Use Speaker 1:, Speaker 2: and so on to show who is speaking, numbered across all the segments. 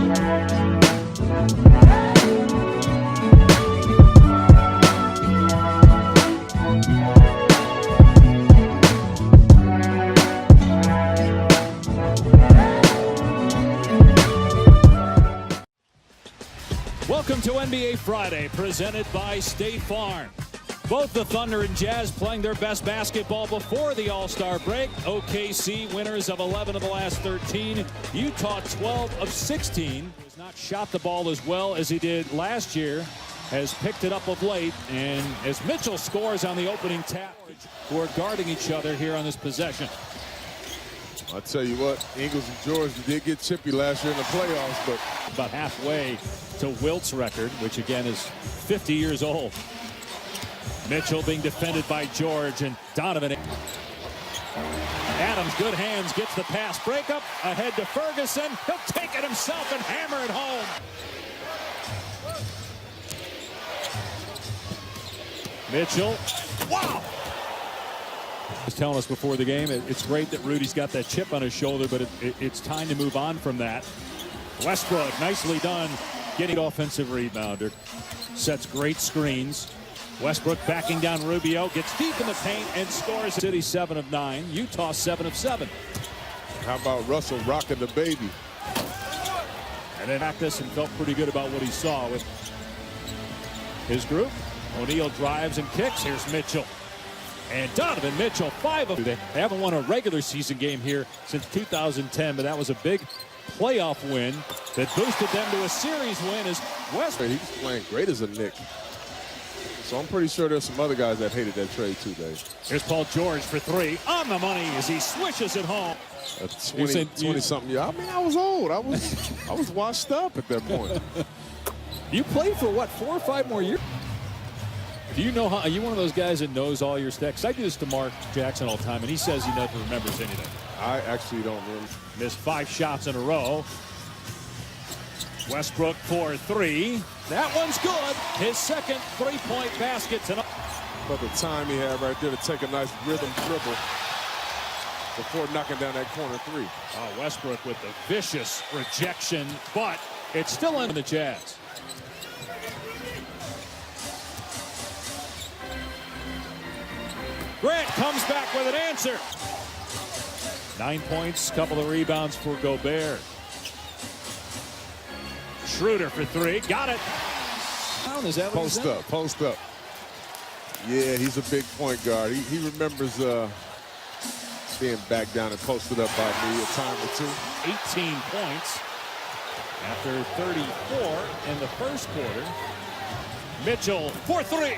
Speaker 1: Welcome to NBA Friday, presented by State Farm. Both the Thunder and Jazz playing their best basketball before the All-Star break. OKC winners of 11 of the last 13. Utah 12 of 16. Has not shot the ball as well as he did last year. Has picked it up of late. And as Mitchell scores on the opening tap, who are guarding each other here on this possession.
Speaker 2: I'll tell you what, Ingles and George did get chippy last year in the playoffs, but
Speaker 1: about halfway to Wilt's record, which again is 50 years old. Mitchell being defended by George and Donovan. Adams, good hands, gets the pass. Breakup ahead to Ferguson. He'll take it himself and hammer it home. Mitchell. Wow! Was telling us before the game, it's great that Rudy's got that chip on his shoulder, but it's time to move on from that. Westbrook, nicely done, getting offensive rebounder. Sets great screens. Westbrook backing down Rubio, gets deep in the paint and scores. City 7 of 9, Utah 7 of 7.
Speaker 2: How about Russell rocking the baby?
Speaker 1: And then practice and felt pretty good about what he saw with his group. O'Neal drives and kicks. Here's Mitchell. And Donovan Mitchell, 5 of them. They haven't won a regular season game here since 2010, but that was a big playoff win that boosted them to a series win as Westbrook.
Speaker 2: He was playing great as a Knick. So I'm pretty sure there's some other guys that hated that trade too, Dave.
Speaker 1: Here's Paul George for 3 on the money as he swishes it home.
Speaker 2: 20-something year. I mean, I was old. I was washed up at that point.
Speaker 1: You played for what, 4 or 5 more years? Do you know how? Are you one of those guys that knows all your stats? I do this to Mark Jackson all the time, and he says he never remembers anything.
Speaker 2: I actually don't remember.
Speaker 1: Missed 5 shots in a row. Westbrook for 3. That one's good. His second 3-point basket tonight.
Speaker 2: But the time he had right there to take a nice rhythm dribble before knocking down that corner 3.
Speaker 1: Oh, Westbrook with the vicious rejection, but it's still in the Jazz. Grant comes back with an answer. 9 points, couple of rebounds for Gobert. Schroeder for 3, got it. Is that
Speaker 2: post up, post up. Yeah, he's a big point guard. He remembers being back down and posted up by me a time or 2.
Speaker 1: 18 points after 34 in the first quarter. Mitchell for 3.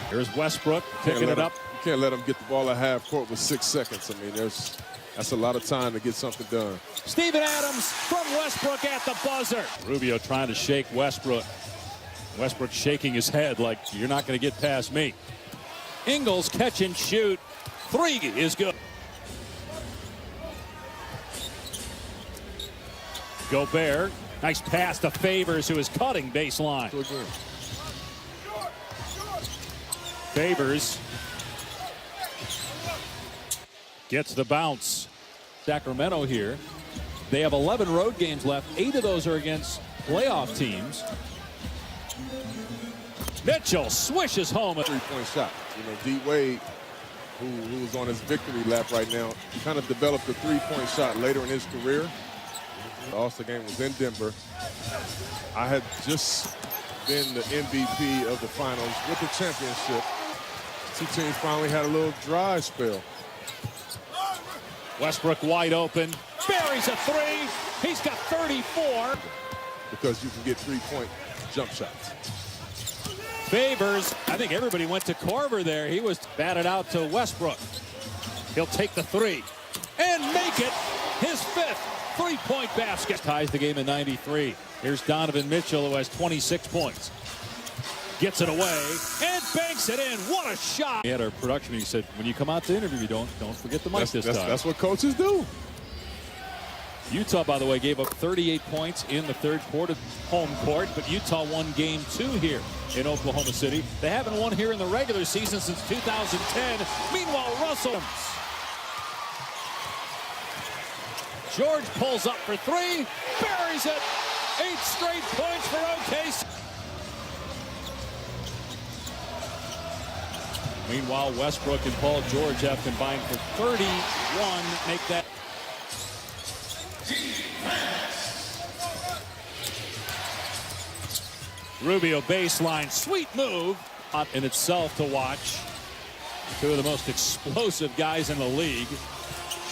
Speaker 1: Here's Westbrook picking it up.
Speaker 2: You can't let him get the ball at half court with 6 seconds. I mean, that's a lot of time to get something done.
Speaker 1: Steven Adams from Westbrook at the buzzer. Rubio trying to shake Westbrook. Westbrook shaking his head like, you're not going to get past me. Ingles catch and shoot. 3 is good. Gobert, nice pass to Favors, who is cutting baseline. Favors gets the bounce. Sacramento here. They have 11 road games left. 8 of those are against playoff teams. Mitchell swishes home a
Speaker 2: 3-point shot. You know, D. Wade, who is on his victory lap right now, kind of developed a 3-point shot later in his career. The All-Star game was in Denver. I had just been the MVP of the finals with the championship. 2 teams finally had a little dry spell.
Speaker 1: Westbrook wide open, buries a 3. He's got 34.
Speaker 2: Because you can get 3-point jump shots.
Speaker 1: Favors, I think everybody went to Korver there. He was batted out to Westbrook. He'll take the 3 and make it his 5th 3-point basket. Ties the game in 93. Here's Donovan Mitchell, who has 26 points. Gets it away and banks it in. What a shot. He had our production. He said, when you come out to interview, don't forget the mic this time.
Speaker 2: That's what coaches do.
Speaker 1: Utah, by the way, gave up 38 points in the third quarter home court, but Utah won game 2 here in Oklahoma City. They haven't won here in the regular season since 2010. Meanwhile, Russell. George pulls up for 3, buries it. 8 straight points for OKC. Meanwhile, Westbrook and Paul George have combined for 31. Make that. Rubio baseline, sweet move in itself to watch. Two of the most explosive guys in the league.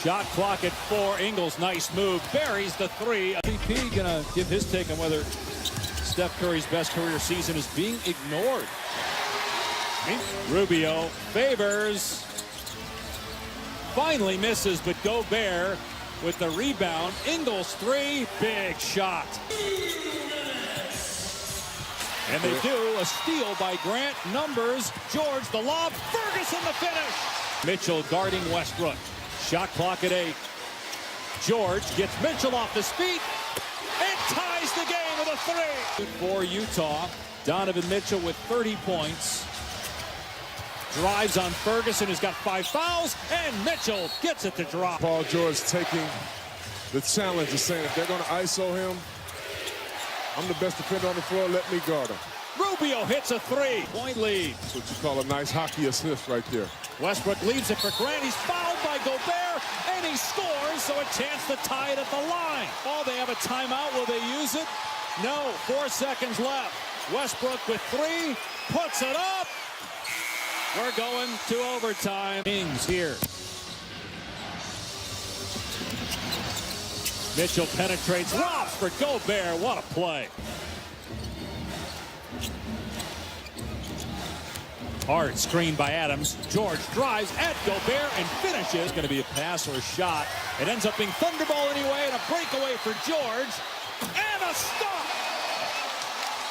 Speaker 1: Shot clock at 4. Ingles, nice move, buries the 3. MVP gonna give his take on whether Steph Curry's best career season is being ignored. Rubio favors, finally misses, but Gobert with the rebound. Ingles 3, big shot. And they do a steal by Grant. Numbers, George the lob, Ferguson the finish. Mitchell guarding Westbrook. Shot clock at 8. George gets Mitchell off his feet and ties the game with a 3. For Utah, Donovan Mitchell with 30 points. Drives on Ferguson, who's got 5 fouls, and Mitchell gets it to drop.
Speaker 2: Paul George taking the challenge of saying if they're going to ISO him, I'm the best defender on the floor, let me guard him.
Speaker 1: Rubio hits a 3-point lead.
Speaker 2: That's what you call a nice hockey assist right there.
Speaker 1: Westbrook leaves it for Grant. He's fouled by Gobert, and he scores, so a chance to tie it at the line. Oh, they have a timeout. Will they use it? No. 4 seconds left. Westbrook with 3, puts it up. We're going to overtime. Kings here. Mitchell penetrates, lobs for Gobert. What a play. Hard screen by Adams. George drives at Gobert and finishes. Going to be a pass or a shot. It ends up being Thunderball anyway, and a breakaway for George. And a stop.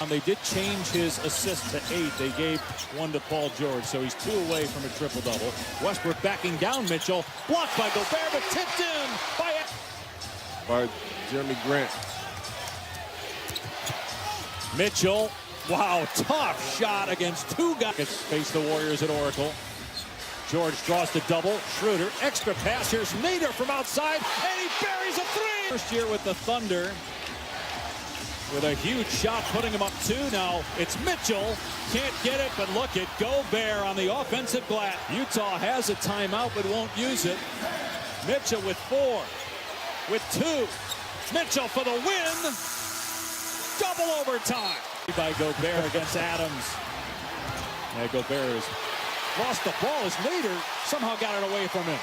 Speaker 1: They did change his assist to 8. They gave 1 to Paul George, so he's 2 away from a triple-double. Westbrook backing down Mitchell. Blocked by Gobert, but tipped in by
Speaker 2: Jeremy Grant.
Speaker 1: Mitchell. Wow, tough shot against 2 guys. Face the Warriors at Oracle. George draws the double. Schroeder, extra pass. Here's Nader from outside, and he buries a 3. First year with the Thunder, with a huge shot, putting him up 2. Now it's Mitchell. Can't get it, but look at Gobert on the offensive glass. Utah has a timeout, but won't use it. Mitchell with 4. With 2. Mitchell for the win. Double overtime. By Gobert against Adams. Yeah, Gobert has lost the ball as Nader somehow got it away from him.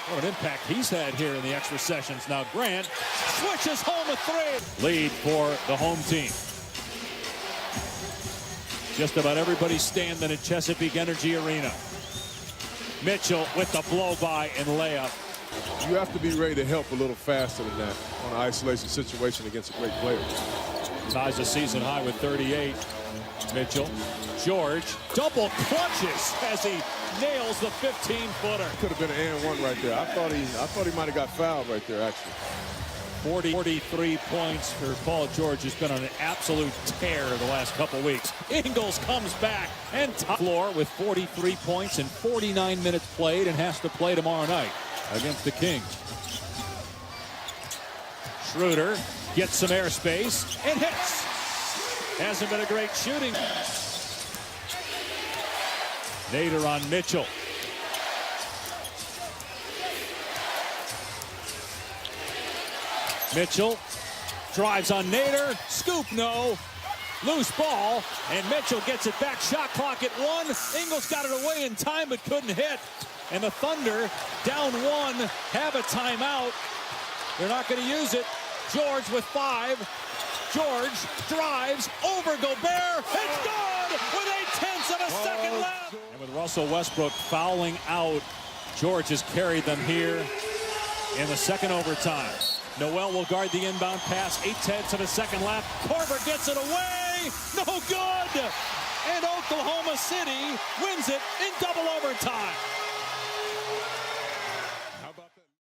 Speaker 1: What an impact he's had here in the extra sessions. Now Grant switches home a 3. Lead for the home team. Just about everybody standing at Chesapeake Energy Arena. Mitchell with the blow-by and layup.
Speaker 2: You have to be ready to help a little faster than that on an isolation situation against a great player.
Speaker 1: Ties a season high with 38. Mitchell. George double clutches as he nails the 15-footer.
Speaker 2: Could have been an and 1 right there. I thought he might have got fouled right there, actually.
Speaker 1: 43 points for Paul George, has been on an absolute tear the last couple weeks. Ingles comes back and top floor with 43 points and 49 minutes played, and has to play tomorrow night against the Kings. Schroeder gets some airspace and hits. Hasn't been a great shooting. Nader on Mitchell. Mitchell drives on Nader. Scoop, no. Loose ball, and Mitchell gets it back. Shot clock at 1. Ingles got it away in time, but couldn't hit. And the Thunder, down 1, have a timeout. They're not going to use it. George with 5. George drives over Gobert. It's good with 0.8 of a second left. And with Russell Westbrook fouling out, George has carried them here in the second overtime. Noel will guard the inbound pass. 0.8 of a second left. Korver gets it away. No good. And Oklahoma City wins it in double overtime.